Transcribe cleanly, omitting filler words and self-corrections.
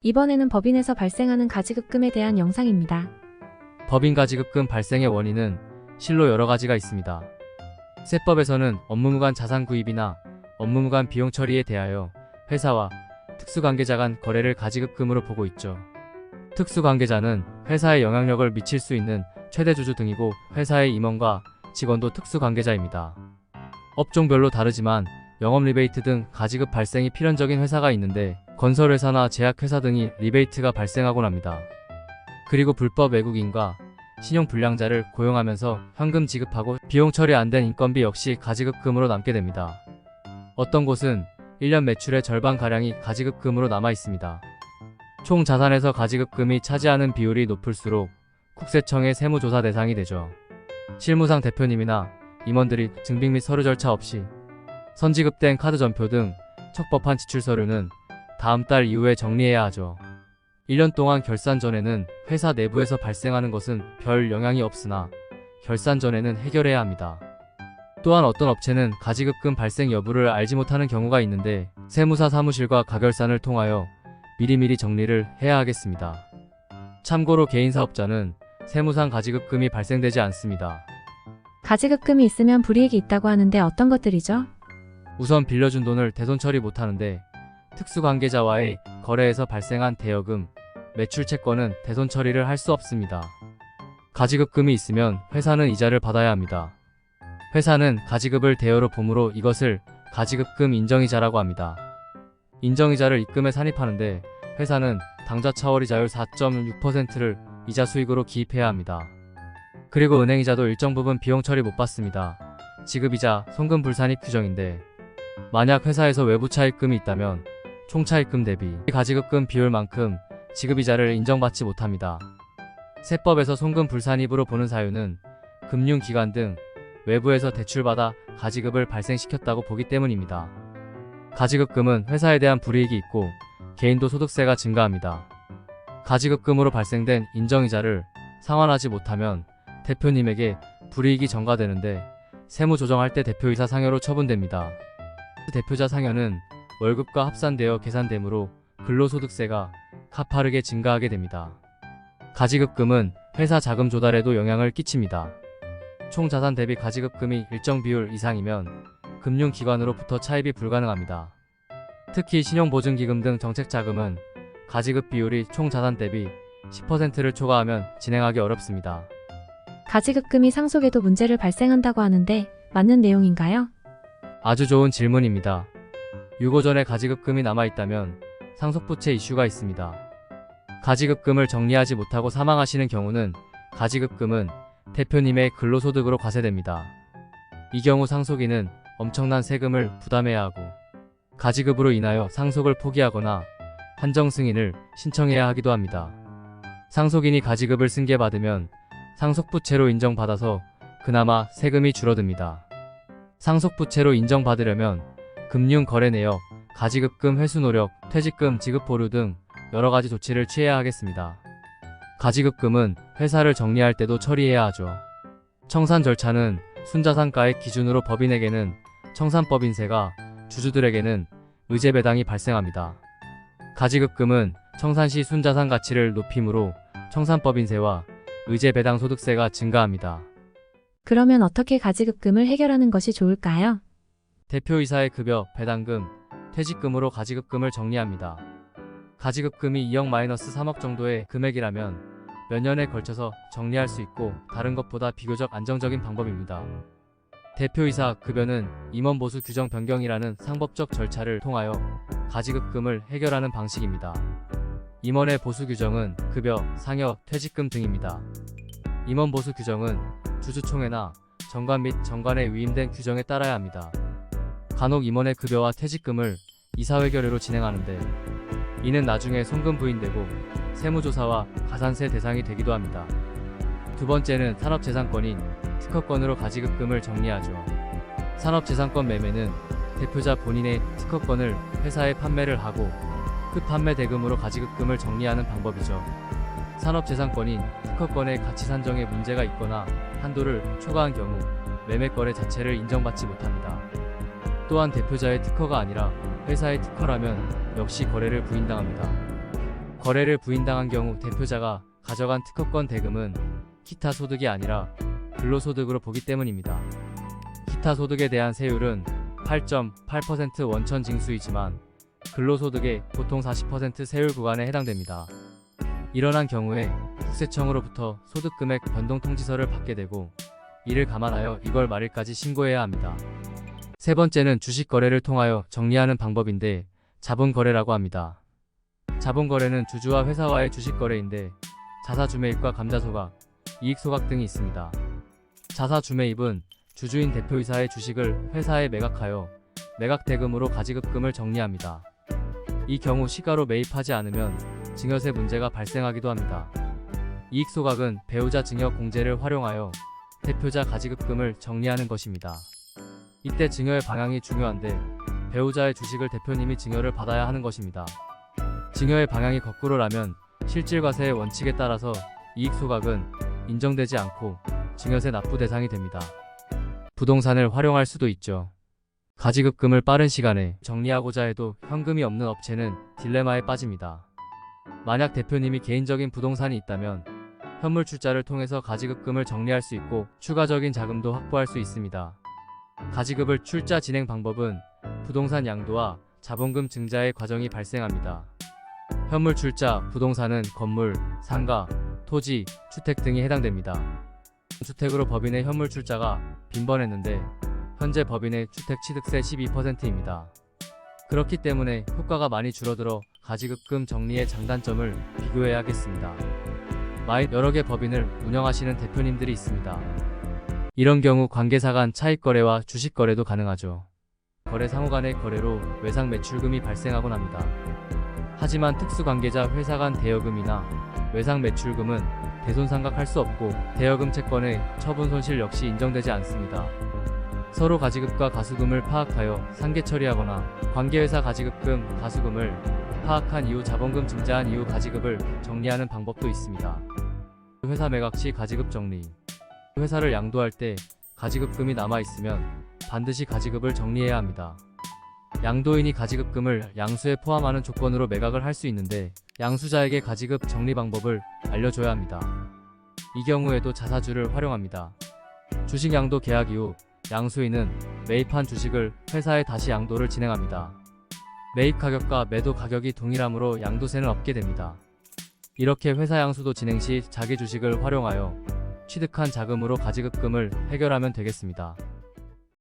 이번에는 법인에서 발생하는 가지급금에 대한 영상입니다. 법인 가지급금 발생의 원인은 실로 여러 가지가 있습니다. 세법에서는 업무무관 자산 구입이나 업무무관 비용 처리에 대하여 회사와 특수관계자 간 거래를 가지급금으로 보고 있죠. 특수관계자는 회사에 영향력을 미칠 수 있는 최대주주 등이고 회사의 임원과 직원도 특수관계자입니다. 업종별로 다르지만 영업 리베이트 등 가지급 발생이 필연적인 회사가 있는데 건설회사나 제약회사 등이 리베이트가 발생하곤 합니다. 그리고 불법 외국인과 신용불량자를 고용하면서 현금 지급하고 비용 처리 안 된 인건비 역시 가지급금으로 남게 됩니다. 어떤 곳은 1년 매출의 절반가량이 가지급금으로 남아 있습니다. 총 자산에서 가지급금이 차지하는 비율이 높을수록 국세청의 세무조사 대상이 되죠. 실무상 대표님이나 임원들이 증빙 및 서류 절차 없이 선지급된 카드 전표 등 적법한 지출 서류는 다음 달 이후에 정리해야 하죠. 1년 동안 결산 전에는 회사 내부에서 발생하는 것은 별 영향이 없으나 결산 전에는 해결해야 합니다. 또한 어떤 업체는 가지급금 발생 여부를 알지 못하는 경우가 있는데 세무사 사무실과 가결산을 통하여 미리미리 정리를 해야 하겠습니다. 참고로 개인사업자는 세무상 가지급금이 발생되지 않습니다. 가지급금이 있으면 불이익이 있다고 하는데 어떤 것들이죠? 우선 빌려준 돈을 대손처리 못하는데 특수관계자와의 거래에서 발생한 대여금, 매출 채권은 대손처리를 할 수 없습니다. 가지급금이 있으면 회사는 이자를 받아야 합니다. 회사는 가지급을 대여로 보므로 이것을 가지급금 인정이자라고 합니다. 인정이자를 입금에 산입하는데 회사는 당좌 차월이자율 4.6%를 이자 수익으로 기입해야 합니다. 그리고 은행이자도 일정 부분 비용 처리 못 받습니다. 지급이자 송금 불산입 규정인데 만약 회사에서 외부 차입금이 있다면 총 차입금 대비 가지급금 비율만큼 지급이자를 인정받지 못합니다. 세법에서 송금 불산입으로 보는 사유는 금융기관 등 외부에서 대출받아 가지급을 발생시켰다고 보기 때문입니다. 가지급금은 회사에 대한 불이익이 있고 개인도 소득세가 증가합니다. 가지급금으로 발생된 인정이자를 상환하지 못하면 대표님에게 불이익이 전가되는데 세무조정할 때 대표이사 상여로 처분됩니다. 대표자 상여는 월급과 합산되어 계산되므로 근로소득세가 가파르게 증가하게 됩니다. 가지급금은 회사 자금 조달에도 영향을 끼칩니다. 총 자산 대비 가지급금이 일정 비율 이상이면 금융기관으로부터 차입이 불가능합니다. 특히 신용보증기금 등 정책자금은 가지급 비율이 총 자산 대비 10%를 초과하면 진행하기 어렵습니다. 가지급금이 상속에도 문제를 발생한다고 하는데 맞는 내용인가요? 아주 좋은 질문입니다. 유고 전에 가지급금이 남아있다면 상속부채 이슈가 있습니다. 가지급금을 정리하지 못하고 사망하시는 경우는 가지급금은 대표님의 근로소득으로 과세됩니다. 이 경우 상속인은 엄청난 세금을 부담해야 하고 가지급으로 인하여 상속을 포기하거나 한정승인을 신청해야 하기도 합니다. 상속인이 가지급을 승계받으면 상속부채로 인정받아서 그나마 세금이 줄어듭니다. 상속부채로 인정받으려면 금융거래내역, 가지급금 회수노력, 퇴직금 지급 보류 등 여러가지 조치를 취해야 하겠습니다. 가지급금은 회사를 정리할 때도 처리해야 하죠. 청산 절차는 순자산가액 기준으로 법인에게는 청산법인세가, 주주들에게는 의제배당이 발생합니다. 가지급금은 청산시 순자산 가치를 높이므로 청산법인세와 의제배당 소득세가 증가합니다. 그러면 어떻게 가지급금을 해결하는 것이 좋을까요? 대표이사의 급여, 배당금, 퇴직금으로 가지급금을 정리합니다. 가지급금이 2억-3억 정도의 금액이라면 몇 년에 걸쳐서 정리할 수 있고 다른 것보다 비교적 안정적인 방법입니다. 대표이사 급여는 임원보수 규정 변경이라는 상법적 절차를 통하여 가지급금을 해결하는 방식입니다. 임원의 보수 규정은 급여, 상여, 퇴직금 등입니다. 임원보수 규정은 주주총회나 정관 및 정관에 위임된 규정에 따라야 합니다. 간혹 임원의 급여와 퇴직금을 이사회결의로 진행하는데 이는 나중에 송금 부인되고 세무조사와 가산세 대상이 되기도 합니다. 두 번째는 산업재산권인 특허권으로 가지급금을 정리하죠. 산업재산권 매매는 대표자 본인의 특허권을 회사에 판매를 하고 그 판매 대금으로 가지급금을 정리하는 방법이죠. 산업재산권인 특허권의 가치 산정에 문제가 있거나 한도를 초과한 경우 매매거래 자체를 인정받지 못합니다. 또한 대표자의 특허가 아니라 회사의 특허라면 역시 거래를 부인당합니다. 거래를 부인당한 경우 대표자가 가져간 특허권 대금은 기타 소득이 아니라 근로소득으로 보기 때문입니다. 기타 소득에 대한 세율은 8.8% 원천 징수이지만 근로소득의 보통 40% 세율 구간에 해당됩니다. 일어난 경우에 국세청으로부터 소득금액 변동 통지서를 받게 되고 이를 감안하여 2월 말일까지 신고해야 합니다. 세 번째는 주식 거래를 통하여 정리하는 방법인데 자본거래라고 합니다. 자본거래는 주주와 회사와의 주식 거래인데 자사주매입과 감자소각, 이익소각 등이 있습니다. 자사주매입은 주주인 대표이사의 주식을 회사에 매각하여 매각대금으로 가지급금을 정리합니다. 이 경우 시가로 매입하지 않으면 증여세 문제가 발생하기도 합니다. 이익소각은 배우자 증여 공제를 활용하여 대표자 가지급금을 정리하는 것입니다. 이때 증여의 방향이 중요한데 배우자의 주식을 대표님이 증여를 받아야 하는 것입니다. 증여의 방향이 거꾸로라면 실질과세의 원칙에 따라서 이익소각은 인정되지 않고 증여세 납부 대상이 됩니다. 부동산을 활용할 수도 있죠. 가지급금을 빠른 시간에 정리하고자 해도 현금이 없는 업체는 딜레마에 빠집니다. 만약 대표님이 개인적인 부동산이 있다면 현물 출자를 통해서 가지급금을 정리할 수 있고 추가적인 자금도 확보할 수 있습니다. 가지급을 출자 진행 방법은 부동산 양도와 자본금 증자의 과정이 발생합니다. 현물 출자, 부동산은 건물, 상가, 토지, 주택 등이 해당됩니다. 주택으로 법인의 현물 출자가 빈번했는데 현재 법인의 주택 취득세 12%입니다. 그렇기 때문에 효과가 많이 줄어들어 가지급금 정리의 장단점을 비교해야겠습니다. 여러 개 법인을 운영하시는 대표님들이 있습니다. 이런 경우 관계사 간 차익 거래와 주식 거래도 가능하죠. 거래 상호 간의 거래로 외상 매출금이 발생하곤 합니다. 하지만 특수관계자 회사 간 대여금이나 외상 매출금은 대손상각할 수 없고 대여금 채권의 처분 손실 역시 인정되지 않습니다. 서로 가지급과 가수금을 파악하여 상계 처리하거나 관계회사 가지급금, 가수금을 파악한 이후 자본금 증자한 이후 가지급을 정리하는 방법도 있습니다. 회사 매각 시 가지급 정리. 회사를 양도할 때 가지급금이 남아있으면 반드시 가지급을 정리해야 합니다. 양도인이 가지급금을 양수에 포함하는 조건으로 매각을 할 수 있는데 양수자에게 가지급 정리 방법을 알려줘야 합니다. 이 경우에도 자사주를 활용합니다. 주식 양도 계약 이후 양수인은 매입한 주식을 회사에 다시 양도를 진행합니다. 매입 가격과 매도 가격이 동일하므로 양도세는 없게 됩니다. 이렇게 회사 양수도 진행 시 자기 주식을 활용하여 취득한 자금으로 가지급금을 해결하면 되겠습니다.